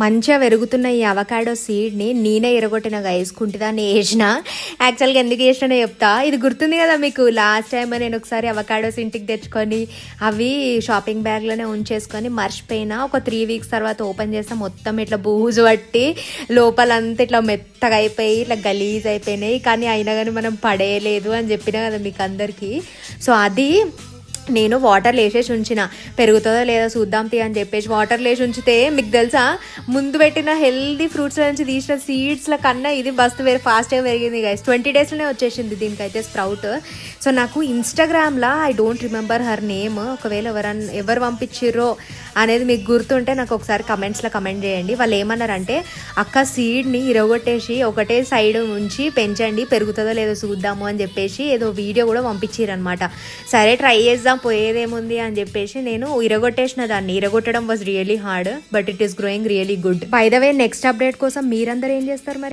మంచిగా పెరుగుతున్న ఈ అవకాడో సీడ్ని నేనే ఎరగొట్టిన గైస్, కుంటిదాన్ని వేసిన. యాక్చువల్గా ఎందుకు వేసినా చెప్తా. ఇది గుర్తుంది కదా మీకు, లాస్ట్ టైం నేను ఒకసారి అవకాడోస్ ఇంటికి తెచ్చుకొని అవి షాపింగ్ బ్యాగ్లోనే ఉంచేసుకొని మర్చిపోయినా. ఒక 3 వీక్స్ తర్వాత ఓపెన్ చేస్తే మొత్తం ఇట్లా బూజు పట్టి లోపలంతా ఇట్లా మెత్తగా అయిపోయి ఇట్లా గలీజ్ అయిపోయినాయి. కానీ అయినా కానీ మనం పడేయలేదు అని చెప్పినా కదా మీకు అందరికీ. సో అది నేను వాటర్లో వేసేసి ఉంచిన, పెరుగుతుందో లేదో చూద్దాం తీ అని చెప్పేసి వాటర్లో వేసి ఉంచితే మీకు తెలుసా, ముందు పెట్టిన హెల్దీ ఫ్రూట్స్ నుంచి తీసిన సీడ్స్ల కన్నా ఇది మస్తు ఫాస్ట్గా పెరిగింది గైస్. 20 డేస్లోనే వచ్చేసింది దీనికైతే స్ప్రౌట్. సో నాకు ఇన్స్టాగ్రామ్లో I don't remember her name, ఒకవేళ ఎవరు పంపించిర్రో అనేది మీకు గుర్తుంటే నాకు ఒకసారి కమెంట్స్లో కమెంట్ చేయండి. వాళ్ళు ఏమన్నారంటే, అక్క సీడ్ని ఇరగొట్టేసి ఒకటే సైడ్ ఉంచి పెంచండి, పెరుగుతుందో లేదో చూద్దాము అని చెప్పేసి ఏదో వీడియో కూడా పంపించారనమాట. సరే ట్రై చేద్దాం, పోయేదేముంది అని చెప్పేసి నేను ఇరగొట్టేసిన దాన్ని. ఇరగొట్టడం was really hard, but it is growing really good. By the way, next update కోసం మీరందరూ ఏం చేస్తారు మరి?